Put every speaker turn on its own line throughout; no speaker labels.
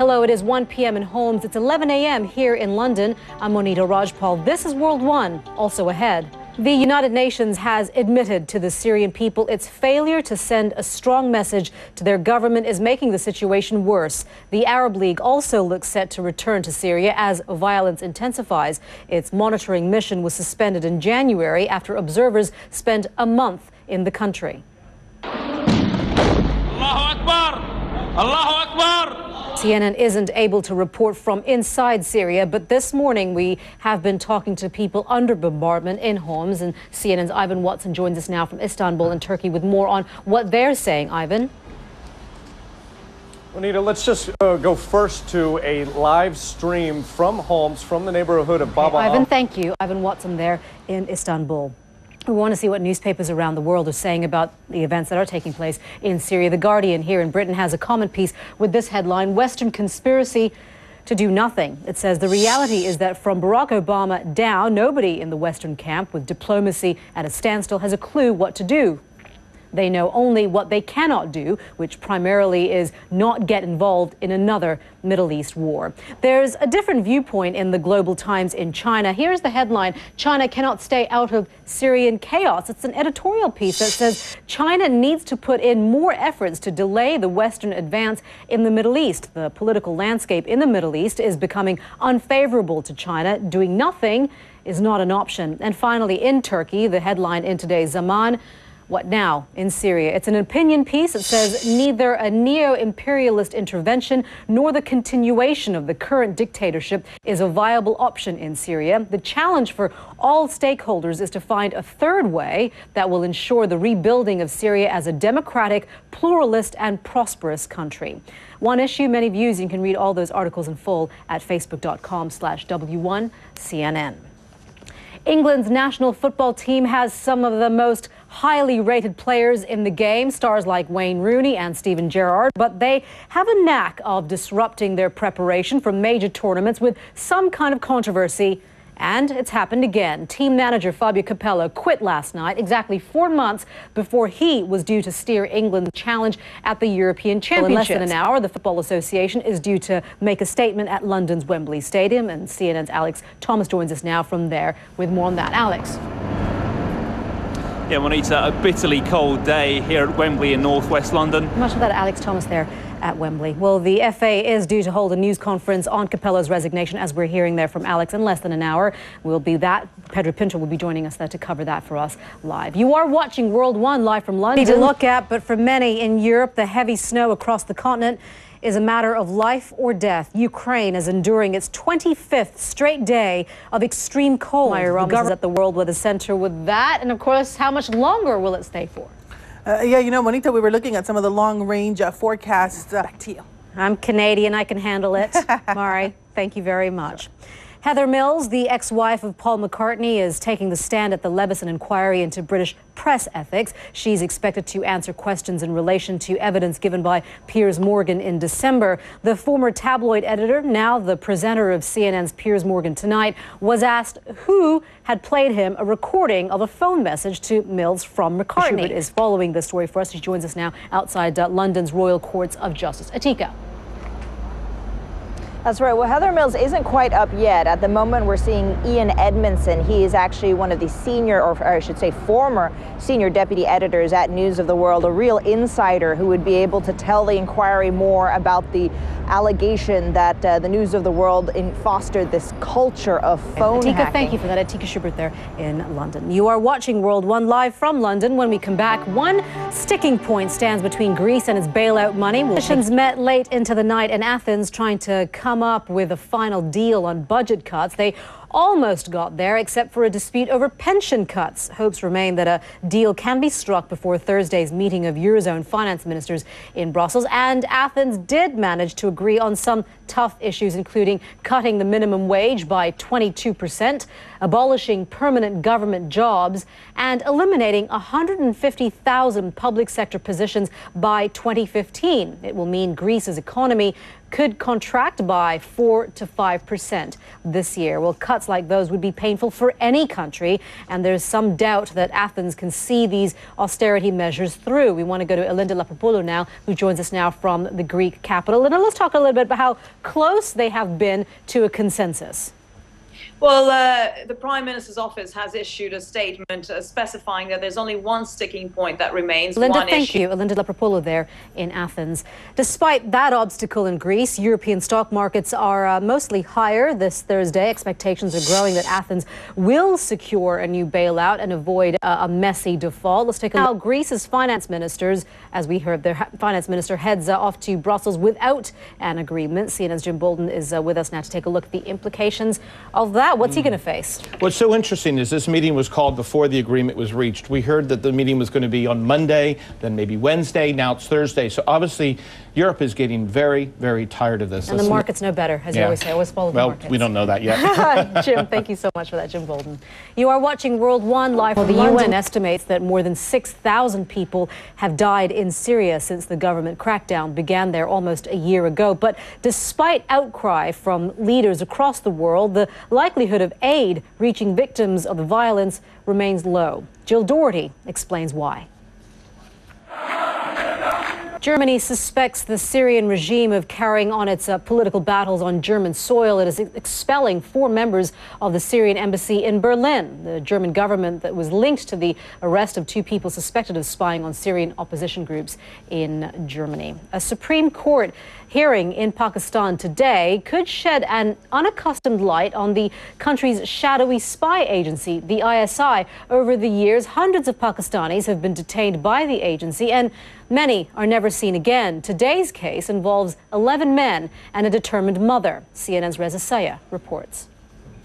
Hello, it is 1 p.m. in Holmes. It's 11 a.m. here in London. I'm Monita Rajpal. This is World One. Also ahead. The United Nations has admitted to the Syrian people its failure to send a strong message to their government is making the situation worse. The Arab League also looks set to return to Syria as violence intensifies. Its monitoring mission was suspended in January after observers spent a month in the country.
Allahu Akbar! Allahu Akbar!
CNN isn't able to report from inside Syria, but this morning we have been talking to people under bombardment in Homs, and CNN's Ivan Watson joins us now from Istanbul in Turkey with more on what they're saying. Ivan?
Monita, let's just go first to a live stream from Homs, from the neighborhood of Baba.
Ivan, thank you. Ivan Watson there in Istanbul. We want to see what newspapers around the world are saying about the events that are taking place in Syria. The Guardian here in Britain has a comment piece with this headline: Western conspiracy to do nothing. It says the reality is that from Barack Obama down, nobody in the Western camp with diplomacy at a standstill has a clue what to do. They know only what they cannot do, which primarily is not get involved in another Middle East war. There's a different viewpoint in the Global Times in China. Here's the headline: China cannot stay out of Syrian chaos. It's an editorial piece that says China needs to put in more efforts to delay the Western advance in the Middle East. The political landscape in the Middle East is becoming unfavorable to China. Doing nothing is not an option. And finally, in Turkey, the headline in today's Zaman: what now in Syria? It's an opinion piece that says neither a neo-imperialist intervention nor the continuation of the current dictatorship is a viable option in Syria. The challenge for all stakeholders is to find a third way that will ensure the rebuilding of Syria as a democratic, pluralist and prosperous country. One issue, many views. You can read all those articles in full at facebook.com/W1CNN. England's national football team has some of the most highly rated players in the game, stars like Wayne Rooney and Steven Gerrard, but they have a knack of disrupting their preparation for major tournaments with some kind of controversy. And it's happened again. Team manager Fabio Capello quit last night, exactly 4 months before he was due to steer England's challenge at the European Championships. In less than an hour, the Football Association is due to make a statement at London's Wembley Stadium, and CNN's Alex Thomas joins us now from there with more on that. Alex.
Yeah, Monita, a bitterly cold day here at Wembley in northwest London.
Much of that, Alex Thomas there at Wembley. Well, the FA is due to hold a news conference on Capello's resignation, as we're hearing there from Alex, in less than an hour. Pedro Pinto will be joining us there to cover that for us live. You are watching World One live from London. To look at, but for many in Europe, the heavy snow across the continent is a matter of life or death. Ukraine is enduring its 25th straight day of extreme cold. The government is at the World Weather Center with that, and of course, how much longer will it stay for?
Yeah, you know, Monita, we were looking at some of the long-range forecasts. Back to you.
I'm Canadian. I can handle it. Mari, thank you very much. Heather Mills, the ex-wife of Paul McCartney, is taking the stand at the Leveson inquiry into British press ethics. She's expected to answer questions in relation to evidence given by Piers Morgan in December. The former tabloid editor, now the presenter of CNN's Piers Morgan Tonight, was asked who had played him a recording of a phone message to Mills from McCartney. Schubert is following this story for us. She joins us now outside London's Royal Courts of Justice. Atika.
That's right. Well, Heather Mills isn't quite up yet. At the moment, we're seeing Ian Edmondson. He is actually one of the senior, or I should say former senior deputy editors at News of the World, a real insider who would be able to tell the inquiry more about the allegation that the News of the World fostered this culture of phone hacking.
Thank you for that. Atika Schubert there in London. You are watching World One live from London. When we come back, one sticking point stands between Greece and its bailout money. Politicians met late into the night in Athens trying to come up with a final deal on budget cuts. They almost got there, except for a dispute over pension cuts. Hopes remain that a deal can be struck before Thursday's meeting of Eurozone finance ministers in Brussels. And Athens did manage to agree on some tough issues, including cutting the minimum wage by 22%, abolishing permanent government jobs, and eliminating 150,000 public sector positions by 2015. It will mean Greece's economy could contract by 4 to 5% this year. Well, cuts like those would be painful for any country, and there's some doubt that Athens can see these austerity measures through. We want to go to Linda Lapapoulou now, who joins us now from the Greek capital. Linda, let's talk a little bit about how close they have been to a consensus.
Well, the Prime Minister's office has issued a statement specifying that there's only one sticking point that remains.
Linda, thank you. Linda Lapapoulou there in Athens. Despite that obstacle in Greece, European stock markets are mostly higher this Thursday. Expectations are growing that Athens will secure a new bailout and avoid a messy default. Let's take a look. Now, Greece's finance ministers, as we heard, their finance minister heads off to Brussels without an agreement. CNN's Jim Bolden is with us now to take a look at the implications of that. What's he going to face?
What's so interesting is this meeting was called before the agreement was reached. We heard that the meeting was going to be on Monday, then maybe Wednesday. Now it's Thursday. So obviously Europe is getting very, very tired of this.
And the markets know better, as you always say. Always follow the markets.
Well, we don't know that yet.
Jim, thank you so much for that, Jim Bolden. You are watching World One live. Well, the UN estimates that more than 6,000 people have died in Syria since the government crackdown began there almost a year ago. But despite outcry from leaders across the world, the likelihood of aid reaching victims of the violence remains low. Jill Doherty explains why. Germany suspects the Syrian regime of carrying on its political battles on German soil. It is expelling 4 members of the Syrian embassy in Berlin. The German government that was linked to the arrest of 2 people suspected of spying on Syrian opposition groups in Germany. A Supreme Court hearing in Pakistan today could shed an unaccustomed light on the country's shadowy spy agency, the ISI. Over the years, hundreds of Pakistanis have been detained by the agency, and many are never seen again. Today's case involves 11 men and a determined mother. CNN's Reza Saya reports.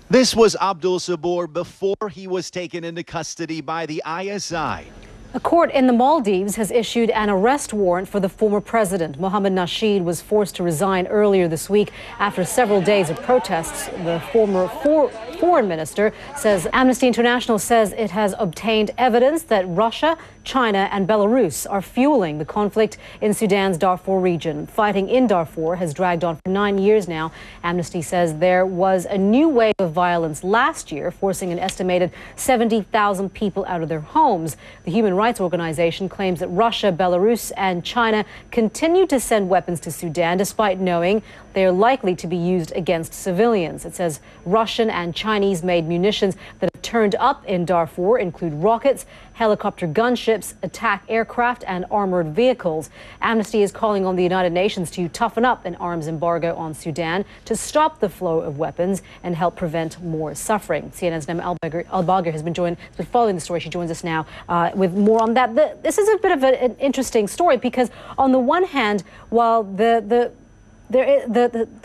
This was Abdul Sabur before he was taken into custody by the ISI.
A court in the Maldives has issued an arrest warrant for the former president. Mohammed Nasheed was forced to resign earlier this week after several days of protests. The former foreign minister says Amnesty International says it has obtained evidence that Russia, China and Belarus are fueling the conflict in Sudan's Darfur region. Fighting in Darfur has dragged on for 9 years now. Amnesty says there was a new wave of violence last year, forcing an estimated 70,000 people out of their homes. The human rights organization claims that Russia, Belarus and China continue to send weapons to Sudan despite knowing they are likely to be used against civilians. It says Russian and Chinese-made munitions that have turned up in Darfur include rockets, helicopter gunships, attack aircraft and armored vehicles. Amnesty is calling on the United Nations to toughen up an arms embargo on Sudan to stop the flow of weapons and help prevent more suffering. CNN's Nema Al-Bagir has been following the story. She joins us now with more on that. This is a bit of an interesting story because on the one hand, while the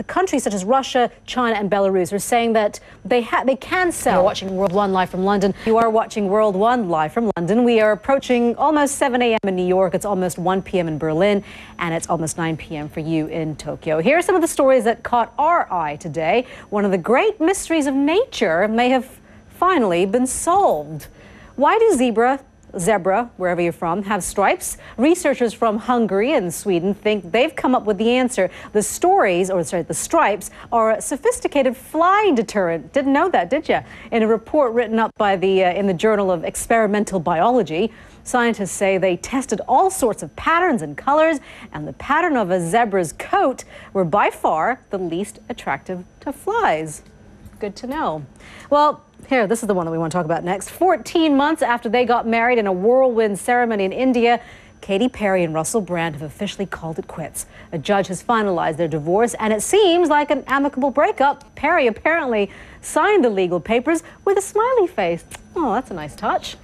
countries such as Russia, China and Belarus are saying that they can sell. You're watching World One live from London. You are watching World One live from London. We are approaching almost 7 a.m. in New York. It's almost 1 p.m. in Berlin, and it's almost 9 p.m. for you in Tokyo. Here are some of the stories that caught our eye today. One of the great mysteries of nature may have finally been solved. Why do zebra, wherever you're from, have stripes? Researchers from Hungary and Sweden think they've come up with the answer. The stripes are a sophisticated fly deterrent. Didn't know that, did you? In a report written up by in the Journal of Experimental Biology, scientists say they tested all sorts of patterns and colors, and the pattern of a zebra's coat were by far the least attractive to flies. Good to know. Well, here, this is the one that we want to talk about next. 14 months after they got married in a whirlwind ceremony in India, Katy Perry and Russell Brand have officially called it quits. A judge has finalized their divorce, and it seems like an amicable breakup. Perry apparently signed the legal papers with a smiley face. Oh, that's a nice touch.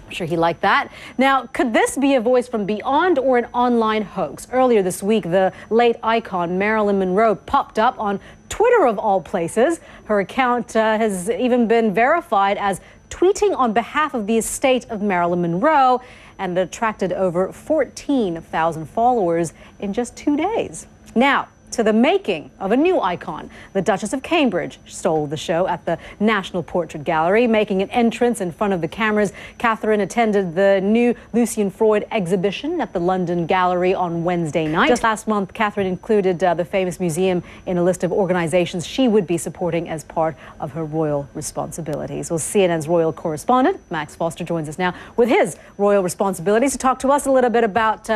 I'm sure he liked that. Now, could this be a voice from beyond or an online hoax? Earlier this week, the late icon Marilyn Monroe popped up on Twitter of all places. Her account has even been verified as tweeting on behalf of the estate of Marilyn Monroe and attracted over 14,000 followers in just 2 days. Now, to the making of a new icon. The Duchess of Cambridge stole the show at the National Portrait Gallery, making an entrance in front of the cameras. Catherine attended the new Lucian Freud exhibition at the London Gallery on Wednesday night. Just last month, Catherine included the famous museum in a list of organizations she would be supporting as part of her royal responsibilities. Well, CNN's royal correspondent, Max Foster, joins us now with his royal responsibilities to talk to us a little bit about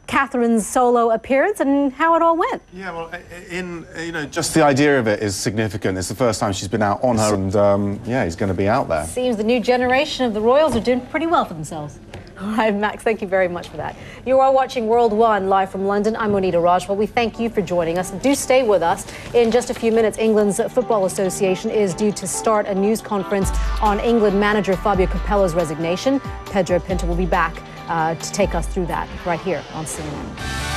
Catherine's solo appearance and how it all went.
Yeah, well, just the idea of it is significant. It's the first time she's been out on her, and yeah, he's going to be out there.
Seems the new generation of the royals are doing pretty well for themselves. All right, Max, thank you very much for that. You are watching World One live from London. I'm Monita Rajpal. We thank you for joining us. Do stay with us. In just a few minutes, England's Football Association is due to start a news conference on England manager Fabio Capello's resignation. Pedro Pinto will be back to take us through that right here on CNN.